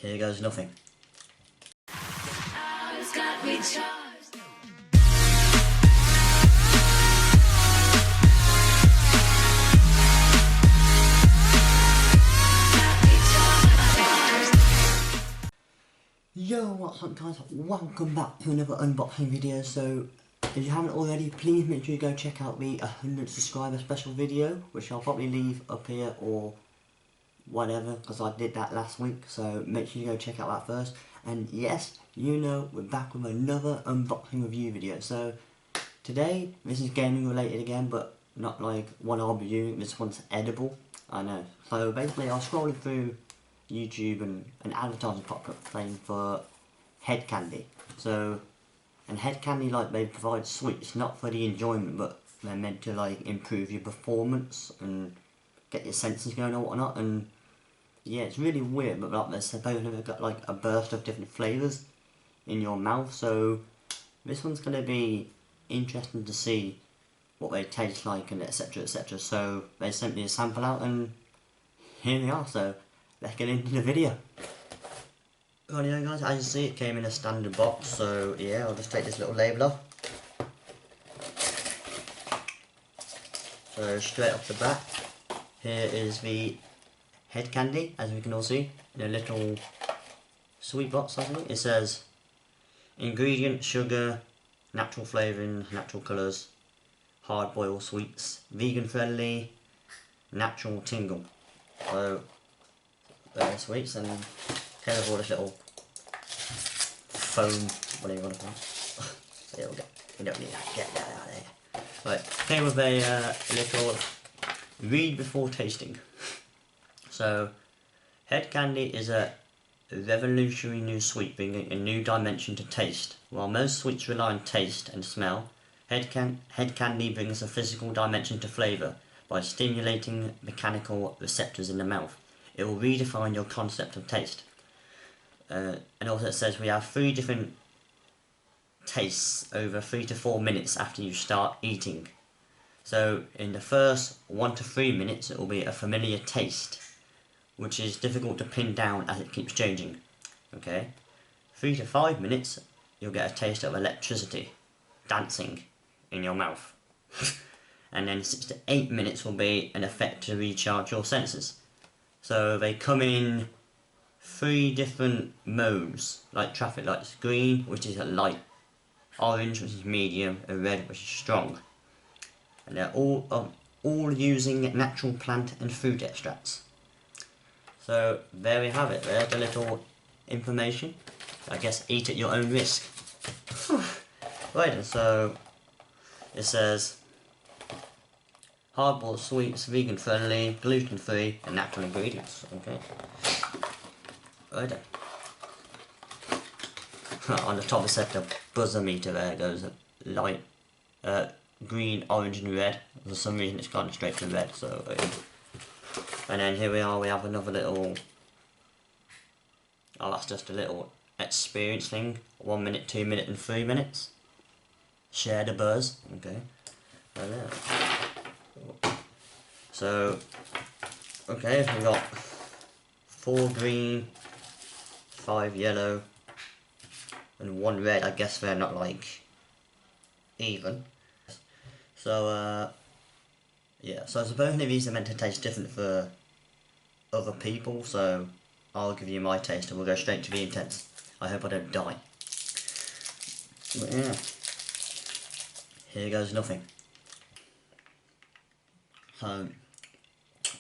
Here goes nothing. Yo, what's up guys, welcome back to another unboxing video. So if you haven't already, please make sure you go check out the 100 subscriber special video, which I'll probably leave up here or whatever, because I did that last week, so make sure you go check out that first. And yes, you know, we're back with another unboxing review video. So today, this is gaming related again, but not like one I'll be doing. This one's edible, I know. So basically I was scrolling through YouTube and an advertising popped up playing for head candy. So, and head candy, like, they provide sweets not for the enjoyment, but they're meant to like improve your performance and get your senses going or whatnot. And yeah, it's really weird, but like they're supposed to have got like a burst of different flavours in your mouth. So this one's gonna be interesting to see what they taste like and etc etc. So they sent me a sample out and here they are. So let's get into the video. Rightio guys, as you see, it came in a standard box, so yeah, I'll just take this little label off. So straight off the bat, here is the head candy, as we can all see, in a little sweet box. I think it says ingredient: sugar, natural flavouring, natural colours, hard boiled sweets, vegan friendly, natural tingle. So sweets, and came with all this little foam, whatever you want to call it. There we go. We don't need to get that out of there. Right, came with a little read before tasting. So, head candy is a revolutionary new sweet, bringing a new dimension to taste. While most sweets rely on taste and smell, head candy brings a physical dimension to flavour by stimulating mechanical receptors in the mouth. It will redefine your concept of taste. And also it says we have 3 different tastes over 3 to 4 minutes after you start eating. So in the first 1 to 3 minutes it will be a familiar taste, which is difficult to pin down as it keeps changing. Okay, 3 to 5 minutes you'll get a taste of electricity dancing in your mouth. And then 6 to 8 minutes will be an effect to recharge your senses. So they come in 3 different modes, like traffic lights: green, which is a light, orange, which is medium, and red, which is strong. And they're all using natural plant and fruit extracts. So there we have it. There's the little information. I guess eat at your own risk. Right, so it says hard-boiled sweets, vegan friendly, gluten free, and natural ingredients. Okay. Right then. On the top it said the buzzer meter. There goes light, green, orange, and red. For some reason it's gone straight to red. So, and then here we are. We have another little. Oh, that's just a little experience thing. 1 minute, 2 minutes, and 3 minutes. Share the buzz. Okay. Right there. So, okay, we got 4 green, 5 yellow, and 1 red. I guess they're not like even. So yeah, so supposedly these are meant to taste different for other people, so I'll give you my taste and we'll go straight to the intense. I hope I don't die. But yeah, here goes nothing. So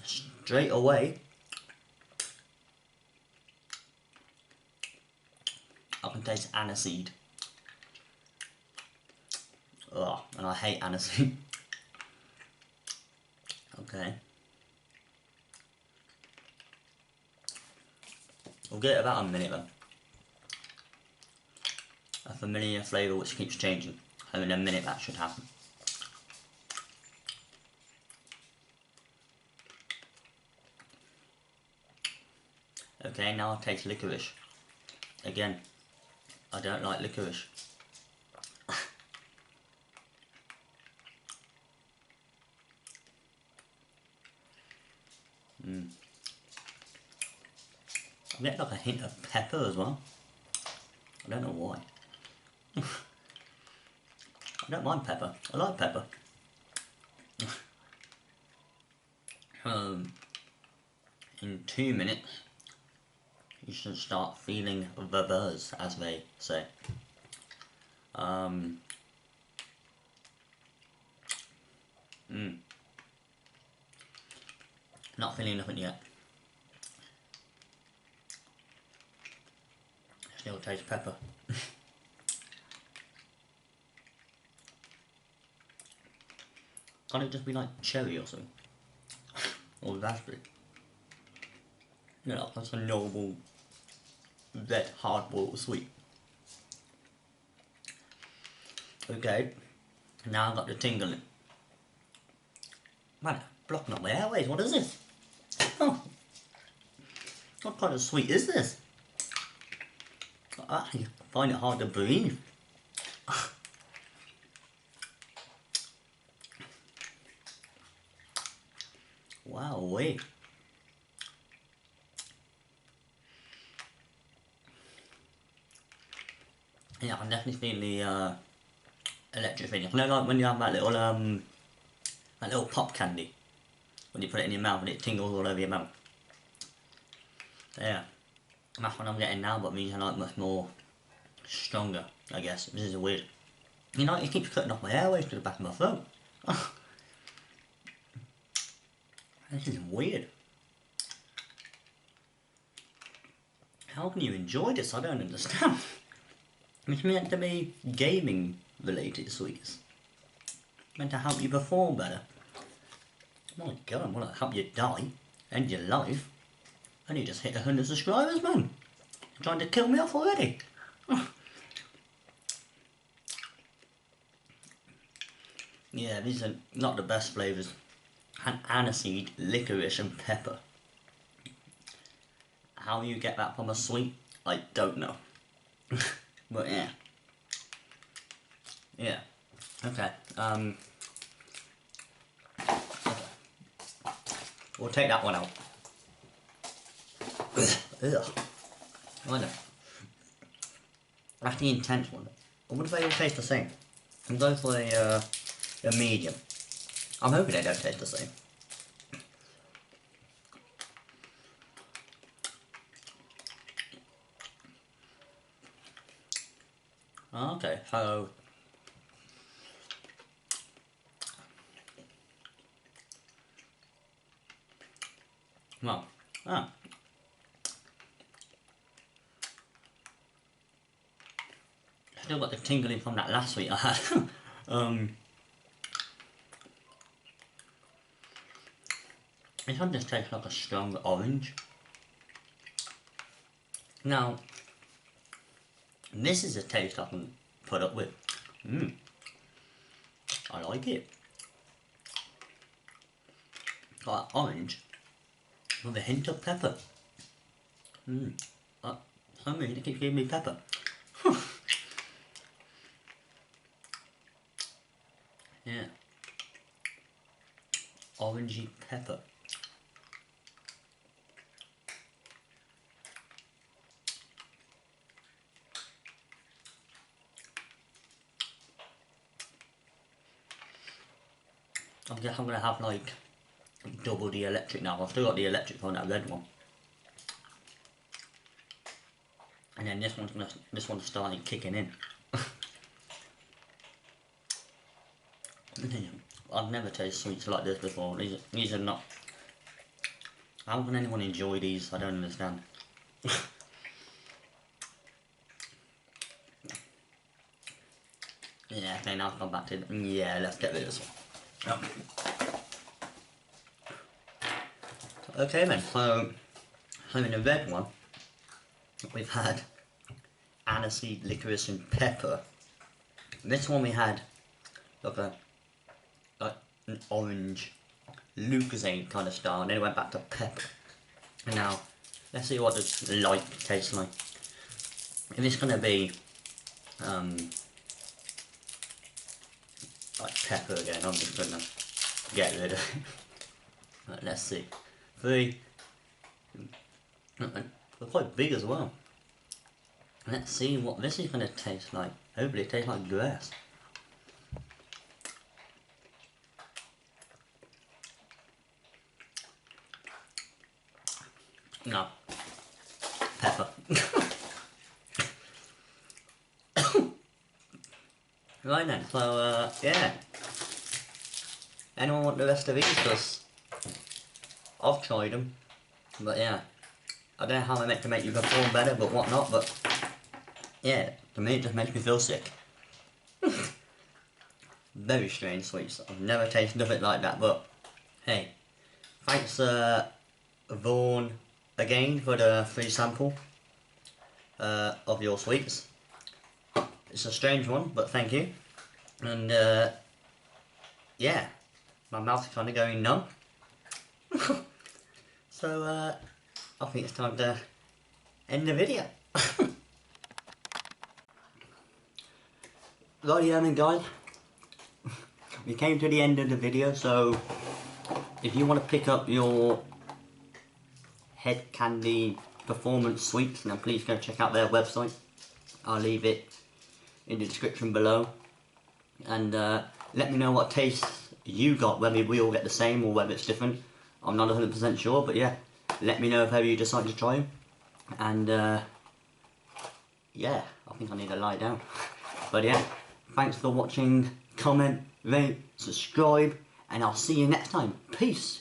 straight away I can taste aniseed. Ugh, and I hate aniseed. Okay. We'll give it about a minute then. A familiar flavour which keeps changing. So in a minute that should happen. Okay, now I'll taste licorice. Again, I don't like licorice. I get like a hint of pepper as well. I don't know why. I don't mind pepper. I like pepper. In 2 minutes, you should start feeling the buzz, as they say. Not feeling nothing yet. Still taste pepper. Can't it just be like cherry or something? Or raspberry? Yeah, that's a normal red hard-boiled sweet. Okay, now I've got the tingling. Man, blocking up my airways, what is this? Oh, what kind of sweet is this? I find it hard to breathe. Wow, wait. Yeah, I can definitely feel the electric thing. You know, like when you have that little pop candy, when you put it in your mouth and it tingles all over your mouth. Yeah, that's what I'm getting now, but these are like much more stronger, I guess. This is weird. You know, it keeps cutting off my airways to the back of my throat. This is weird. How can you enjoy this? I don't understand. It's meant to be gaming related sweets. Meant to help you perform better. My god, I want to help you die, end your life. And you just hit 100 subscribers, man. You're trying to kill me off already. Yeah, these are not the best flavours. Aniseed, licorice and pepper. How you get that from a sweet, I don't know. But yeah. Yeah. Okay. We'll take that one out. Ugh. I know. That's the intense one. I wonder if they all taste the same. I'm going for a medium. I'm hoping they don't taste the same. Okay, so well, still got the tingling from that last sweet I had. This one just tastes like a strong orange. Now, this is a taste I can put up with. I like it. Got orange with a hint of pepper. I mean, it keeps giving me pepper. Yeah. Orangey pepper. I guess I'm gonna have like double the electric now. I've still got the electric on that red one. And then this one's starting kicking in. I've never tasted sweets like this before. These are not. How can anyone enjoy these? I don't understand. Yeah, okay, now I've gone back to it. Yeah, let's get rid of this one. Okay then, so in the red one, we've had aniseed, licorice and pepper. This one we had like an orange Lucozade kind of style, and then it went back to pepper. And now, let's see what the light tastes like. If it's going to be like pepper again, I'm just going to get rid of it. Right, let's see. 3, 2, quite big as well. Let's see what this is going to taste like. Hopefully it tastes like grass. No. Pepper. Right then, so yeah. Anyone want the rest of these? Because I've tried them. But yeah. I don't know how I meant to make you perform better, but whatnot, but yeah, to me it just makes me feel sick. Very strange sweets. I've never tasted nothing like that, but hey. Thanks Vaughan again for the free sample of your sweets. It's a strange one, but thank you. And yeah, my mouth's kind of going numb. So I think it's time to end the video. Rightio then guys, we came to the end of the video, so if you want to pick up your Head Candy Performance Sweets, then please go check out their website. I'll leave it in the description below. And let me know what taste you got, whether we all get the same or whether it's different. I'm not 100% sure, but yeah, let me know if ever you decide to try them. And yeah, I think I need to lie down. But yeah, thanks for watching, comment, rate, subscribe, and I'll see you next time. Peace!